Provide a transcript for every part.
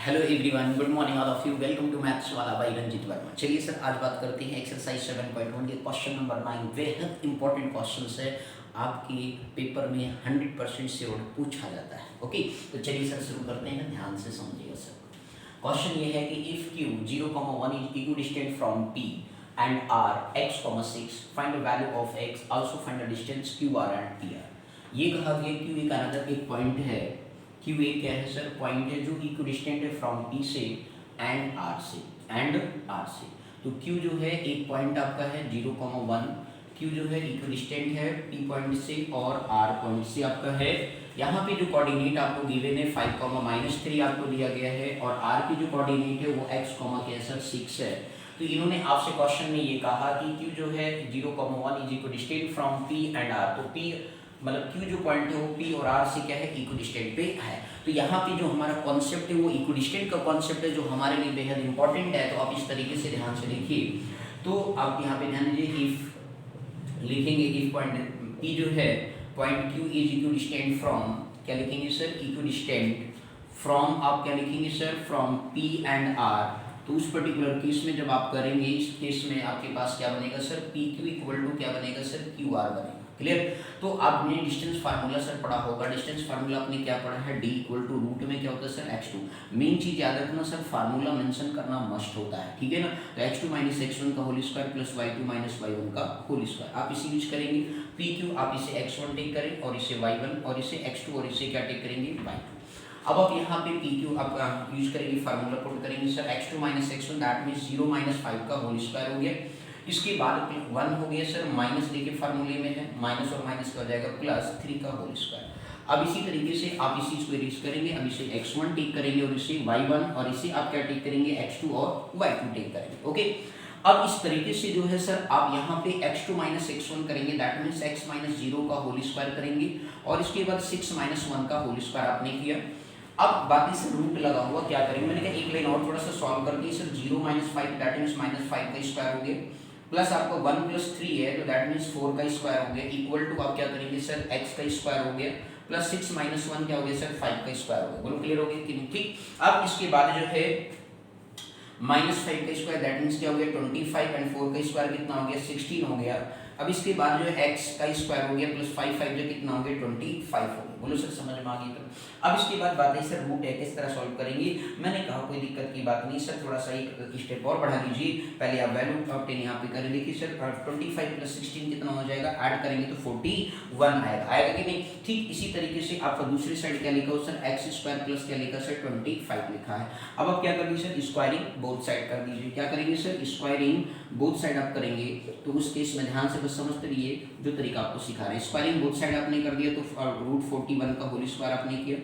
Hello everyone, good morning all of you. Welcome to maths वाला by Ranjit Verma. चलिए sir, आज बात करते हैं एक्सरसाइज 7.1 के क्वेश्चन नंबर 9। बेहद इंपॉर्टेंट क्वेश्चन है, आपकी पेपर में 100% श्योर पूछा जाता है। ओके, तो चलिए सर शुरू करते हैं, ध्यान से समझिएगा सर। क्वेश्चन ये है कि if q 0,1 is equidistant from p and r x, 6, find the value of x, also find the distance qr and pr। ये कहा गया q एक अनदर एक पॉइंट है। q एक क्या है सर? पॉइंट है जो इक्विडिस्टेंट है फ्रॉम p से एंड r से। तो q जो है एक पॉइंट आपका है 0,1, q जो है इक्विडिस्टेंट है p पॉइंट से और r पॉइंट से आपका है। यहाँ पे जो कोऑर्डिनेट आपको गिवन है 5, -3 आपको दिया गया है और r की जो कोऑर्डिनेट है वो x, क्या है सर 6 है। तो इन्होंने आपसे क्वेश्चन में ये कहा कि q जो है 0,1 is equidistant from p and r। तो p मतलब q जो पॉइंट है वो p और r से क्या है, इक्विडिस्टेंट पे है। तो यहाँ पे जो हमारा कॉन्सेप्ट है वो इक्विडिस्टेंट का कॉन्सेप्ट है, जो हमारे लिए बेहद इंपॉर्टेंट है। तो आप इस तरीके से ध्यान से देखिए। तो आप यहाँ पे ध्यान दीजिए, इफ लिखेंगे इफ पॉइंट p जो है point q is equidistant from, क्या लिखेंगे सर, इक्विडिस्टेंट फ्रॉम, आप क्या लिखेंगे sir, from p and r। तो उस पर्टिकुलर केस में जब आप करेंगे, इस केस में आपके पास क्या बनेगा sir, P Q equal to क्या बनेगा सर, क्यू आर बनेगा। क्लियर? तो आपने डिस्टेंस फार्मूला सर पढ़ा होगा। डिस्टेंस फार्मूला आपने क्या पढ़ा है, d इक्वल टू रूट में क्या होता है सर, x2। मेन चीज याद रखना सर, फार्मूला मेंशन करना मस्ट होता है, ठीक है ना। तो x2 माइनस x1 का whole square plus y2 minus y1 का होल स्क्वायर, आप इसी यूज करेंगे। पी क्यू आप इसे x1 टेक करें और इसे y1 और इसे x2 और इसे क्या टेक करेंगे, y2। अब आप यहाँ पे पी क्यू आप यूज करेंगे, फार्मूला पुट करेंगे sir, x2 minus x1 that means 0 minus 5 का होल स्क्वायर हो गया। इसके बाद 1 हो गया सर, माइनस देखिए फार्मूले में है, माइनस और माइनस का हो जाएगा प्लस 3 का होल स्क्वायर। अब इसी तरीके से आप इस चीज को इरेज करेंगे। अब इसे x1 टेक करेंगे और इसे y1 और इसे आप क्या टेक करेंगे, x2 और y2 टेक करेंगे। ओके, अब इस तरीके से जो है सर आप यहाँ पे x2 माइनस x1 करेंगे, दैट मीन्स x माइनस 0 का होल स्क्वायर करेंगे और इसके बाद 6 माइनस 1 का होल स्क्वायर आपने किया। अब बाकी से रूट लगा हुआ क्या करेंगे, मैंने कहा एक लाइन और थोड़ा सा सॉल्व कर दी sir. 0 minus 5 that means minus 5 का स्क्वायर हो गया, प्लस आपको 1 प्लस 3 है तो दैट मीन्स 4 का स्क्वायर हो गया, इक्वल टू आप क्या करेंगे सर, x का स्क्वायर हो गया प्लस 6 माइनस 1 क्या हो गया सर, 5 का स्क्वायर हो गया। बोलो क्लियर हो गया कि नहीं? ठीक। अब इसके बाद जो है माइनस 5 का स्क्वायर दैट मीन्स क्या हो गया 25 एंड 4 का स्क्वायर कितना हो गया 16 हो गया। अब इसके बाद जो है x का स्क्वायर हो गया प्लस 5 5 जो कितना हो गया 25 हो गया। बोलो सर समझ में आ गई? तो अब इसके बाद बात है सर रूट है किस तरह सॉल्व करेंगे। मैंने कहा कोई दिक्कत की बात नहीं सर, थोड़ा सा एक स्टेप और बढ़ा दीजिए। पहले आप वैल्यू ऑब्टेन यहाँ पे करें। देखिए सर 25 प्लस 16 कितना हो जाएगा, ऐड करेंगे तो 41 आएगा कि नहीं? ठीक इसी तरीके से आपका दूसरी साइड क्या लिखा हो सर, एक्स स्क्वायर प्लस क्या लिखा सर 25 लिखा है। अब आप क्या करेंगे सर, स्क्वायरिंग बोथ साइड कर दीजिए। क्या करेंगे सर, स्क्वायरिंग बोथ साइड आप करेंगे। तो उस केस में ध्यान से बस समझते रहिए जो तरीका आपको सिखा रहे हैं। स्क्वायरिंग बोथ साइड आपने कर दिया तो रूट 41 का होल स्क्वायर आपने किया।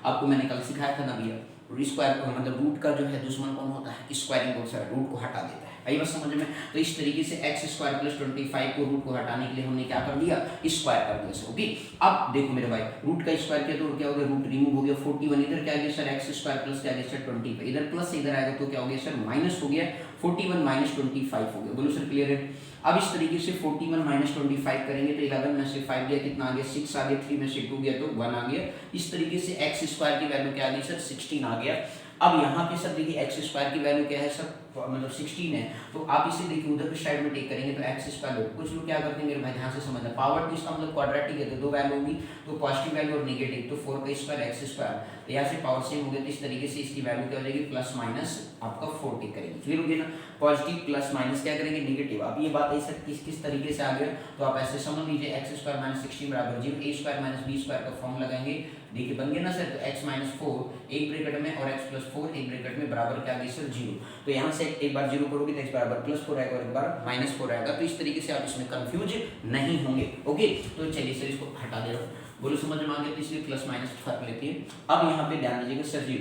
आपको मैंने कल सिखाया था ना भैया, स्क्वायर मतलब रूट का जो है दुश्मन कौन होता है, स्क्वायरिंग बोथ साइड, रूट को हटा देता है। आई बात समझ में? तो इस तरीके से एक्स स्क्वायर प्लस 25 को रूट को हटाने के लिए हमने क्या कर दिया, स्क्वायर कर दिया सर। ओके, अब देखो मेरे भाई, रूट का स्क्वायर किया तो क्या हो गया, रूट रिमूव हो गया 41। इधर क्या आ गया सर, एक्स स्क्वायर प्लस क्या आ गया सर 25, इधर प्लस इधर आएगा तो क्या हो गया सर माइनस हो गया, 41 माइनस 25 हो गया। बोलो सर क्लियर है? अब इस तरीके से 41 माइनस 25 करेंगे तो 11 में से 5 गया कितना आ गया, 6 आ गया, 3 में से 2 गया तो 1 आ गया। इस तरीके से एक्स स्क्वायर की वैल्यू क्या आ गई सर 16 आ गया। अब यहाँ पे सर देखिए एक्स स्क्वायर की वैल्यू क्या है सर, मतलब 16 है। तो आप इसे देखिए उधर की साइड में टेक करेंगे तो एक्स स्क्वायर, कुछ लोग क्या करते हैं मेरे भाई ध्यान से समझना, पावर टू इसका मतलब क्वाड्रेटिक है तो दो वैल्यू होगी, तो पॉजिटिव वैल्यू और नेगेटिव, तो 4 का स्क्वायर एक्स स्क्वायर, तो यहाँ से पावर सेम हो गया। तो इस तरीके से इसकी वैल्यू क्या हो जाएगी, प्लस माइनस आपका 4 टेक करेंगे। क्लियर हो गया ना? पॉजिटिव प्लस माइनस क्या करेंगे, नेगेटिव। अब ये बात ऐसा किस तरीके से आ गया, तो आप ऐसे समझ लीजिए एक्स स्क्वायर माइनस 16 बराबर 0, ए स्क्वायर माइनस बी स्क्वायर का फॉर्म लगाएंगे। देखिए बन गया ना सर, तो x माइनस 4 एक ब्रैकेट में और x प्लस 4 एक ब्रैकेट में बराबर क्या आ गया सर 0। तो यहाँ से एक बार 0 करोगे तो x बराबर प्लस 4 आएगा और एक बार माइनस 4 आएगा। तो इस तरीके से आप इसमें कंफ्यूज नहीं होंगे। ओके, तो चलिए सर इसको हटा दे रहा हूँ। बोलो समझ में आ गया? तो इसलिए प्लस माइनस फर्क लेते हैं। अब यहाँ पे ध्यान दीजिएगा सर जी,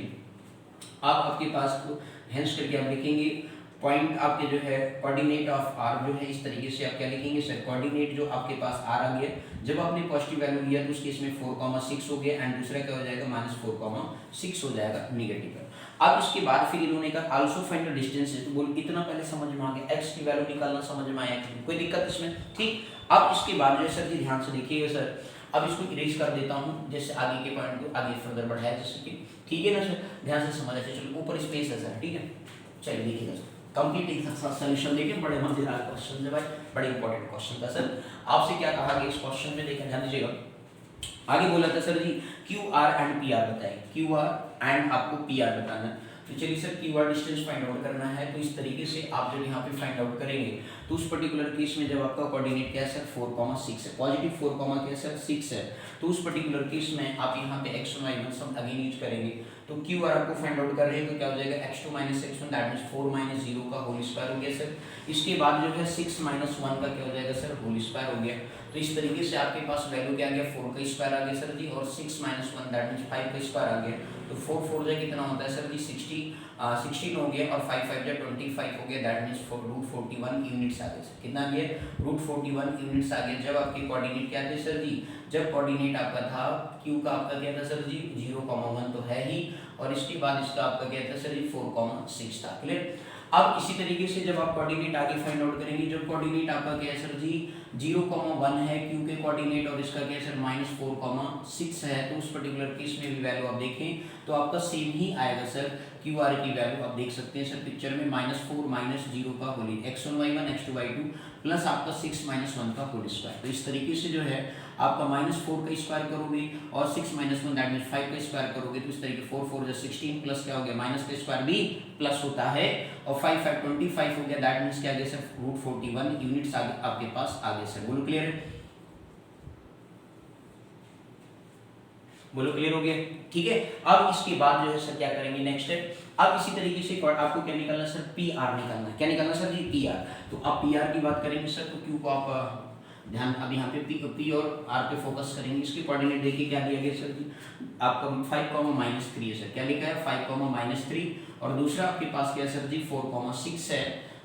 आप आपके पास को हेंस करके आप लिखेंगे पॉइंट आपके जो है कोऑर्डिनेट ऑफ r जो है इस तरीके से आप क्या लिखेंगे सर, कोऑर्डिनेट जो आपके पास r आ गया, जब आपने पॉजिटिव वैल्यू लिया तो उसके इसमें 4,6 हो गया एंड दूसरा क्या हो जाएगा -4,6 हो जाएगा नेगेटिव पर। अब इसके बाद फिर इन्होंने कहा आल्सो फाइंड द डिस्टेंस, तो बोल इतना पहले समझ में आ गया, x की वैल्यू निकालना समझ में आया, कोई दिक्कत इसमें? ठीक। अब इसके बाद जो है सर जी ध्यान से देखिएगा सर, अब इसको इरेज कर देता हूँ, जैसे आगे के पॉइंट को आगे फर्दर बढ़ाया जैसे कि, ठीक है ना सर, ध्यान से समझ आए। चलो ऊपर स्पेस है सर, ठीक है, चलिए देखिएगा सर, कंप्लीट एक सोल्यूशन देखिए, बड़े मजेदार क्वेश्चन है भाई, बड़े इंपॉर्टेंट क्वेश्चन था सर। आपसे क्या कहा गया इस क्वेश्चन में, देखा ध्यान दीजिएगा। आगे बोला था sir G Q R and P R बताएं, क्यू आर एंड आपको पी आर बताना है। तो चलिए sir Q are distance find out करना है, तो इस तरीके से आप जब यहाँ पे फाइंड आउट करेंगे तो उस पर्टिकुलर केस में जब आपका कोऑर्डिनेट क्या है सर 4,6 है, पॉजिटिव 4, क्या सर 6 है, तो उस पर्टिकुलर केस में आप यहाँ पे x1 y1 सब अगेन यूज करेंगे। तो क्यू आर आपको फाइंड आउट कर रहे हैं तो क्या हो जाएगा x2 - x1 दैट मींस 4 - 0 का होल स्क्वायर हो गया सर। इसके बाद जो है 6 - 1 का क्या हो जाएगा सर होल स्क्वायर हो गया। तो इस तरीके से आपके पास वैल्यू क्या आ गया 4 का स्क्वायर आ गया सर जी, और 6 - 1 दैट मींस 5 का स्क्वायर आ गया। तो 4 4 जो कितना होता है सर जी 16 हो गया, और 5 5 जो 25 हो गया, दैट मींस √41 यूनिट्स आ गए सर। कितना आ गया √41 यूनिट्स आ गया। जब आपके कोऑर्डिनेट क्या थे सर जी, जब कोऑर्डिनेट आपका था q का आपका क्या था सर जी 0,1 तो है ही, और इसके बाद इसका आपका क्या था सर जी 4,6 था। क्लियर। अब इसी तरीके से जब आप कोऑर्डिनेट आगे फाइंड आउट करेंगे, जब कोऑर्डिनेट आपका क्या है सर जी 0,1 है q के कोऑर्डिनेट, और इसका क्या है सर -4,6 है, तो उस पर्टिकुलर केस में भी वैल्यू आप देखें तो आपका सेम ही आएगा सर। क्यू आर की वैल्यू आप देख सकते हैं सर पिक्चर में -4 - 0 का whole x1 y1 x2 y2 plus आपका 6 - 1 का होल स्क्वायर। तो इस तरीके से जो है आपका -4 का स्क्वायर करोगे और 6 - 1 दैट मींस 5 का स्क्वायर करोगे, तो इस तरीके 4 4 16 प्लस क्या हो गया माइनस का स्क्वायर भी प्लस होता है, और 5 5 25 हो गया, दैट मींस क्या आ गया सर √41 यूनिट्स आपके पास आ गए सर। बोलो क्लियर है, बोलो क्लियर हो गया, ठीक है। अब इसके बाद जो है सर क्या करेंगे नेक्स्ट है, अब इसी तरीके से आपको क्या निकालना है सर पी आर निकालना है। क्या निकालना सर जी पी आर। तो अब पी आर की बात करेंगे सर, तो क्यू को आप ध्यान अब यहाँ पे पी और आर पे फोकस करेंगे। इसके कोऑर्डिनेट देखिए क्या दिया गया सर जी, आपका 5, -3 है सर। क्या लिखा है 5, -3, और दूसरा आपके पास क्या है सर जी 4,6 है।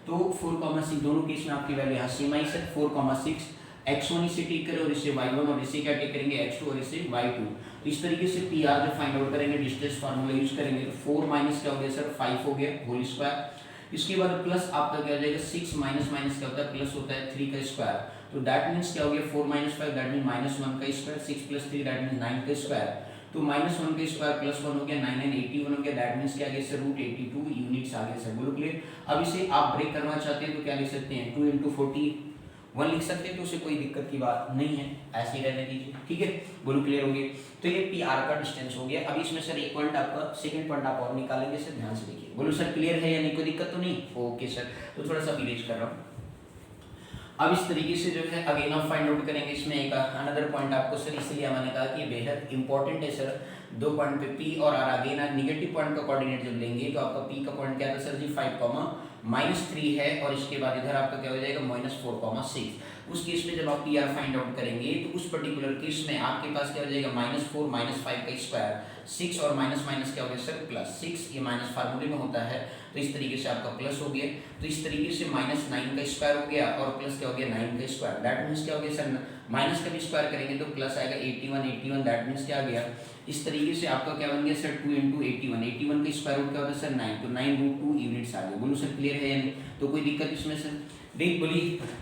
तो 4,6 दोनों केस में आपकी वैल्यू यहाँ सेम आई सर 4,6, x1 इसे टेक करें और इसे y1, और इसे क्या टेक करेंगे x2 और इसे y2। तो इस तरीके से पी आर जो फाइंड आउट करेंगे डिस्टेंस फार्मूला यूज करेंगे, तो 4 माइनस क्या हो गया सर 5 हो गया होल स्क्वायर। इसके बाद प्लस आपका क्या हो जाएगा 6 माइनस माइनस क्या होता है प्लस होता है 3 का स्क्वायर। तो दैट मींस क्या हो गया 4 - 5 दैट मींस -1 का स्क्वायर, 6 + 3 दैट मींस 9 का स्क्वायर। तो -1 का स्क्वायर प्लस 1 हो गया 9 9 81 हो गया, दैट मींस क्या आ गया सर √82 यूनिट्स आ गया सर। बोलो क्लियर। अब इसे आप ब्रेक करना चाहते हैं तो क्या लिख सकते हैं 2 × 41 लिख सकते हैं, तो उसे कोई दिक्कत की बात नहीं है, ऐसे ही रहने दीजिए, ठीक है। बोलो क्लियर हो गया। तो ये पी आर का डिस्टेंस हो गया। अब इसमें सर एक पॉइंट आपका सेकंड पॉइंट आप और निकालेंगे सर, ध्यान से देखिए। बोलो सर क्लियर है या नहीं, कोई दिक्कत तो नहीं, ओके सर। तो थोड़ा सा इरेज कर रहा हूँ। अब इस तरीके से जो है अगेन आप फाइंड आउट करेंगे। इसमें एक अनदर पॉइंट आपको सर इसलिए मैंने कहा कि बेहद इंपॉर्टेंट है सर, 2 पॉइंट पे पी और आर। अगेन नेगेटिव पॉइंट का कोऑर्डिनेट जब लेंगे तो आपका पी का पॉइंट क्या था सर जी 5, -3 है, और इसके बाद इधर आपका क्या हो जाएगा -4,6। उस केस में जब आप पी आर फाइंड आउट करेंगे तो उस पर्टिकुलर केस में आपके पास क्या हो जाएगा -4 - 5 का स्क्वायर, 6 और माइनस माइनस क्या हो गया सर +6, ये माइनस फार्मूले में होता है, तो इस तरीके से आपका प्लस हो गया। तो इस तरीके से -9 का स्क्वायर हो गया और प्लस क्या हो गया 9 का स्क्वायर, दैट मीन्स क्या हो गया सर माइनस का भी स्क्वायर करेंगे तो प्लस आएगा 81, दैट मीन्स क्या आ गया इस तरीके से आपका क्या बन गया सर 2 × 81 का स्क्वायर रूट क्या होता है सर 9, तो 9√2 यूनिट्स आ गए। बोलो सर क्लियर है या नहीं, तो कोई दिक्कत इसमें सर नहीं बोली।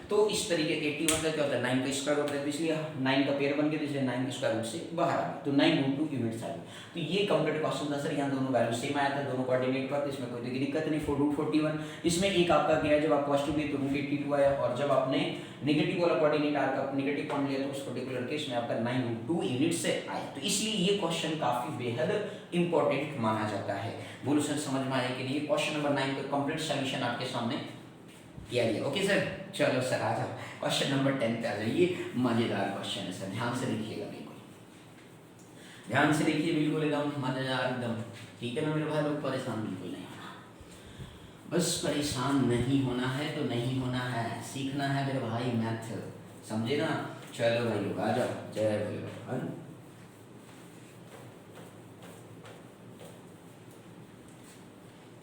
तो इस तरीके 81 का क्या होता है 9 का स्क्वायर होता है, तो इसलिए 9 का पेयर बन गया, तो इसलिए 9 के स्क्वायर रूट से बाहर आ गया, तो 9√2 यूनिट्स आ गए। तो ये कंप्लीट क्वेश्चन था सर, यहाँ दोनों वैल्यू सेम आया था दोनों कोऑर्डिनेट पर, तो इसमें कोई दिक्कत नहीं। √41 इसमें एक आपका क्या है जब आप पॉजिटिव लिए तो √82 आया, और जब आपने नेगेटिव वाला कोऑर्डिनेट आर का नेगेटिव पॉइंट लिया तो उस पर्टिकुलर केस में आपका 9√2 यूनिट से आया। तो इसलिए ये क्वेश्चन काफी बेहद इंपॉर्टेंट माना जाता है। बोलो सर समझ में आया कि नहीं, क्वेश्चन नंबर 9 का कंप्लीट सॉल्यूशन आपके सामने किया गया। ओके सर, चलो सर आ जाओ क्वेश्चन नंबर 10 पे आ जाइए। मजेदार क्वेश्चन है सर, ध्यान से देखिएगा, बिल्कुल ध्यान से देखिए, बिल्कुल एकदम मजेदार एकदम, ठीक है ना मेरे भाई लोग, परेशान बिल्कुल नहीं होना, बस परेशान नहीं होना है तो नहीं होना है, सीखना है मेरे भाई मैथ, समझे ना। चलो भाई लोग आ जाओ, जय भोलेबाबा।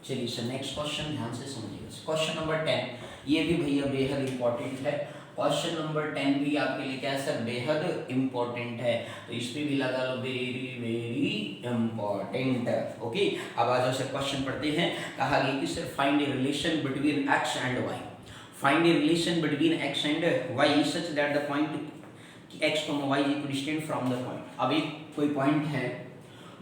चलिए सर नेक्स्ट क्वेश्चन ध्यान से समझिएगा। क्वेश्चन नंबर 10 ये भी भैया बेहद इंपॉर्टेंट है। क्वेश्चन नंबर 10 भी आपके लिए क्या है सर बेहद इंपॉर्टेंट है, तो इस पे भी लगा लो वेरी वेरी इंपॉर्टेंट। ओके, अब आ जाओ सर क्वेश्चन पढ़ते हैं। कहा गया कि sir find a relation between x and y, find a relation between x and y such that the point x comma y is equidistant from the point. अब एक कोई पॉइंट है,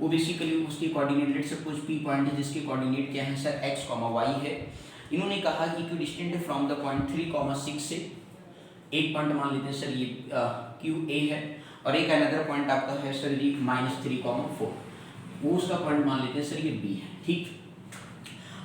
वो बेसिकली उसकी coordinate, let's suppose P point है जिसकी coordinate क्या है सर एक्स कॉमा वाई है। इन्होंने कहा कि इक्विडिस्टेंट फ्रॉम द पॉइंट 3,6 से। एक पॉइंट मान लेते हैं सर ये क्यू ए है, और एक अनदर पॉइंट आपका है सर जी -3,4, वो उसका पॉइंट मान लेते हैं सर ये बी है, ठीक।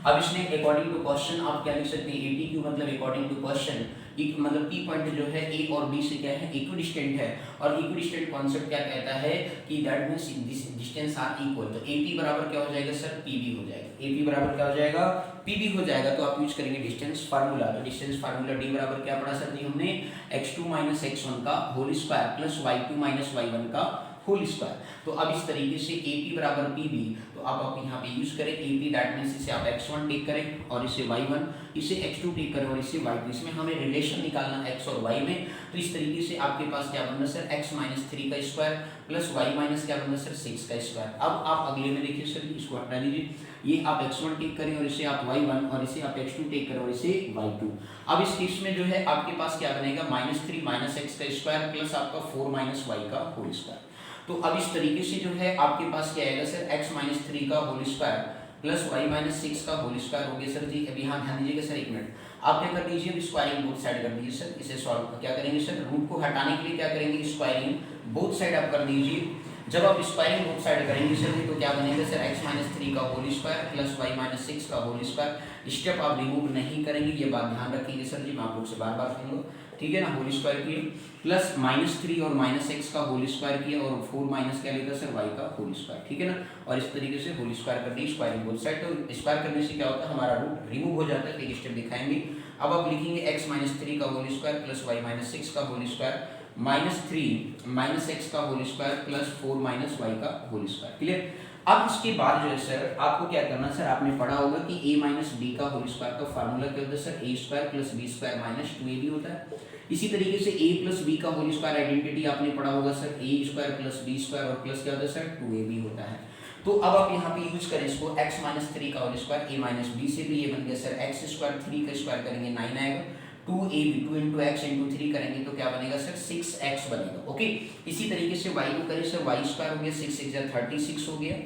अब इसने अकॉर्डिंग टू क्वेश्चन आप क्या लिख सकते हैं, एटी क्यू मतलब अकॉर्डिंग टू क्वेश्चन मतलब पी पॉइंट जो है ए और बी से क्या है इक्विडिस्टेंट है, और इक्विडिस्टेंट कॉन्सेप्ट क्या कहता है कि that means this distance are equal. तो एपी बराबर क्या हो जाएगा सर पीबी हो जाएगा, एपी बराबर क्या हो जाएगा पीबी हो जाएगा। तो आप यूज करेंगे डिस्टेंस फार्मूला। तो डिस्टेंस फार्मूला डी बराबर क्या पढ़ा सर जी हमने x2 - x1 का whole square plus y2 - y1 का होल स्क्वायर। तो अब इस तरीके से AP बराबर PB, तो आप यहाँ पे यूज करें AP, दैट मींस इसे आप x1 टेक करें और इसे y1, इसे x2 टेक करें और इसे y2। इसमें हमें रिलेशन निकालना x और y में। तो इस तरीके से आपके पास क्या बन रहा है सर x - 3 का स्क्वायर प्लस y माइनस क्या बन रहा है सर 6 का स्क्वायर। अब आप अगले में देखिए सर इसको हटा दीजिए, ये आप x1 टेक करें और इसे आप y1 और इसे आप x2 टेक करें और इसे y2। अब इस केस में जो है आपके पास क्या बनेगा -3 - x का स्क्वायर प्लस आपका 4 - y का होल स्क्वायर। तो अब इस तरीके से जो है आपके पास क्या आएगा सर x - 3 का होल स्क्वायर प्लस y - 6 का होल स्क्वायर हो गया सर जी। अभी यहाँ ध्यान दीजिएगा सर, एक मिनट आप क्या कर दीजिए स्क्वायरिंग बोथ साइड कर दीजिए सर। इसे सॉल्व क्या करेंगे सर, रूट को हटाने के लिए क्या करेंगे स्क्वायरिंग बोथ साइड आप कर दीजिए। जब आप स्क्वायरिंग बोथ साइड करेंगे सर तो क्या बनेगा सर x - 3 का होल स्क्वायर प्लस y - 6 का होल स्क्वायर। स्टेप आप रिमूव नहीं करेंगे, ये बात ध्यान रखिए सर जी, मैं आप लोग से बार बार कहूँगा, ठीक है ना। होल स्क्वायर किए प्लस -3 और -x का होल स्क्वायर किया और 4 माइनस क्या लेगा सर y का होल स्क्वायर, ठीक है ना। और इस तरीके से होल स्क्वायर कर दी स्क्वायरिंग बोथ साइड। तो स्क्वायर करने से क्या होता है हमारा रूट रिमूव हो जाता है। एक स्टेप दिखाएंगे। अब आप लिखेंगे x - 3 का होल स्क्वायर प्लस y - 6 का होल स्क्वायर -3 - x का होल स्क्वायर प्लस 4 - y का होल स्क्वायर, क्लियर। अब इसके बाद जो है सर आपको क्या करना है सर, आपने पढ़ा होगा कि a - b का होल स्क्वायर का फार्मूला क्या होता है सर a² + b² - 2ab होता है। इसी तरीके से a + b का होल स्क्वायर आइडेंटिटी आपने पढ़ा होगा सर a² + b² और प्लस क्या होता है सर 2ab होता है। तो अब आप यहाँ पे यूज करें इसको x - 3 का होल स्क्वायर a - b से, तो ये बन गया सर x², 3 का स्क्वायर करेंगे 9 आएगा, 2ab 2 × x × 3 करेंगे तो क्या बनेगा सर 6x बनेगा, ओके। इसी तरीके से y को करें सर y² हो गया 6 × 6 = 36 हो गया,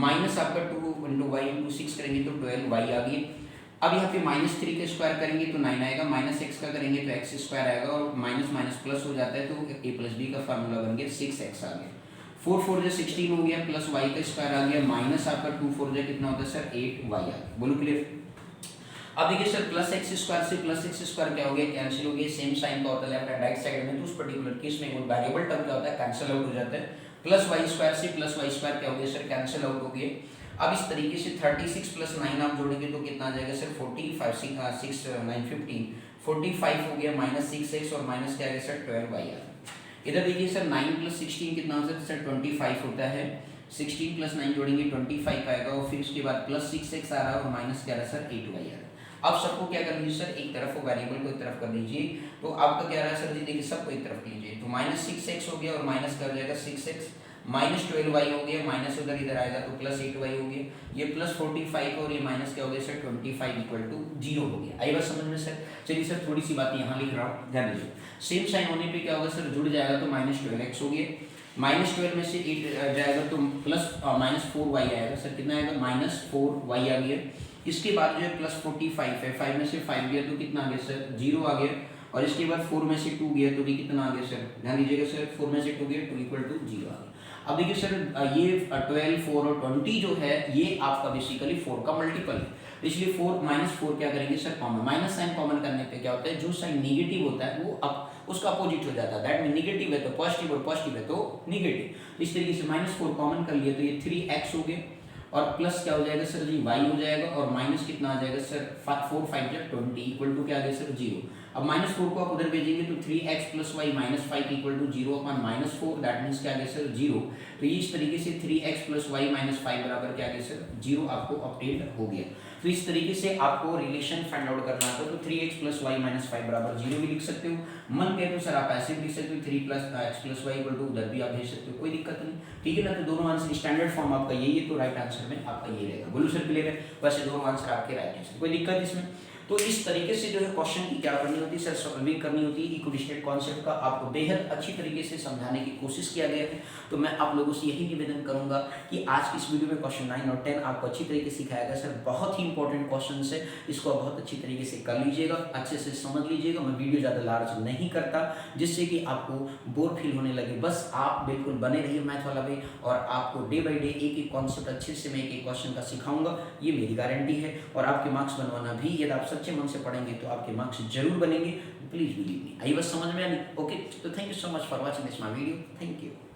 माइनस आपका 2 × y × 6 करेंगे तो 12y आ गया। अब यहाँ पे -3 का स्क्वायर करेंगे तो 9 आएगा, -x का करेंगे तो x² आएगा और माइनस प्लस हो जाता है तो a + b का फार्मूला बन गया 6x आ गया। 4 4 = 16 हो गया प्लस y का स्क्वायर आ गया माइनस आपका 2 4 = कितना होता है सर 8y आ गया, बोलो क्लियर। अब देखिए सर प्लस x² से प्लस x² क्या हो गया कैंसिल हो गया, सेम साइन का होता है लेफ्ट एंड राइट साइड में, तो उस पर्टिकुलर केस में वो वेरिएबल टर्म क्या होता है कैंसिल आउट हो जाता है। प्लस y² से प्लस y² क्या हो गया सर कैंसिल आउट हो गया। अब इस तरीके से 36 + 9 आप जोड़ेंगे तो कितना आ जाएगा सर 45 6 9 15 45 हो गया -6x और माइनस क्या आ गया सर 12y आ गया। इधर देखिए सर 9 + 16 कितना होता है सर 25 होता है, 16 + 9 जोड़ेंगे 25 आएगा और फिर उसके बाद प्लस 6x आ रहा है और माइनस क्या आ रहा है सर 8y आ रहा है। अब सबको क्या कर लीजिए सर एक तरफ वेरिएबल को एक तरफ कर दीजिए, तो आपका क्या रहा है सर जी देखिए सबको एक तरफ लीजिए, तो -6x हो गया और माइनस कर जाएगा 6x, -12y हो गया, माइनस उधर इधर आएगा तो प्लस 8y हो गया, ये प्लस 45 और ये माइनस क्या हो गया सर 25 = 0 हो गया। आई बात समझ में सर। चलिए सर थोड़ी सी बात यहाँ लिख रहा हूँ, ध्यान दीजिए। सेम साइन होने पे क्या होगा सर जुड़ जाएगा तो -12x हो गया, -12 में से 8 जाएगा तो प्लस -4y आएगा सर, कितना आएगा -4y आ गया। इसके बाद जो है प्लस 45 है, 5 में से 5 गया तो कितना आ गया सर 0 आ गया, और इसके बाद 4 में से 2 गया तो भी कितना आ गया सर, ध्यान दीजिएगा सर 4 में से 2 गया 2 = 0 आ गया। अब देखिए सर ये 12 4 और 20 जो है ये आपका बेसिकली 4 का मल्टीपल है, इसलिए 4 -4 क्या करेंगे sir common, minus sign common करने पे क्या होता है जो साइन नेगेटिव होता है वो अब उसका अपोजिट हो जाता है, दैट मीन नेगेटिव है तो पॉजिटिव और पॉजिटिव है तो नेगेटिव। इस तरीके से -4 कॉमन कर लिया तो ये 3x हो गया और प्लस क्या हो जाएगा सर जी y हो जाएगा और माइनस कितना आ जाएगा सर 4 5 = 20 इक्वल टू क्या आ गया सर 0। अब -4 को आप उधर भेजेंगे तो 3x + y - 5 = 0 upon -4 that means क्या आ गया सर 0। तो ये इस तरीके से 3x + y - 5 बराबर क्या आ गया सर 0 आपको ऑब्टेन हो गया। तो इस तरीके से आपको रिलेशन फाइंड आउट करना था तो 3x + y - 5 बराबर 0 भी लिख सकते हो, मन कहे तो सर आप ऐसे भी लिख सकते हो 3 + x + y = उधर भी आप भेज सकते हो, कोई दिक्कत नहीं, ठीक है ना। तो दोनों आंसर स्टैंडर्ड फॉर्म आपका यही है तो राइट आंसर में आपका ये रहेगा, बोलो सर क्लियर है। वैसे दोनों आंसर आपके राइट है, कोई दिक्कत इसमें। तो इस तरीके से जो है क्वेश्चन की क्या करनी होती है सर, सॉल्विंग करनी होती है। इक्विडिस्टेंट कॉन्सेप्ट का आपको बेहद अच्छी तरीके से समझाने की कोशिश किया गया है। तो मैं आप लोगों से यही निवेदन करूंगा कि आज की इस वीडियो में क्वेश्चन 9 और 10 आपको अच्छी तरीके से सिखाया गया सर, बहुत ही इंपॉर्टेंट क्वेश्चन है, इसको बहुत अच्छी तरीके से कर लीजिएगा, अच्छे से समझ लीजिएगा। मैं वीडियो ज़्यादा लार्ज नहीं करता जिससे कि आपको बोर फील होने लगे, बस आप बिल्कुल बने रहिए मैथ वाला भाई, और आपको डे बाई डे एक एक कॉन्सेप्ट अच्छे से मैं एक एक क्वेश्चन का सिखाऊंगा, ये मेरी गारंटी है। और आपके मार्क्स बनवाना भी, यदि आप सच्चे मन से पढ़ेंगे तो आपके मार्क्स जरूर बनेंगे, प्लीज बिलीव मी। आई बस समझ में आ नहीं? ओके, तो thank you so much for watching this my video, thank you.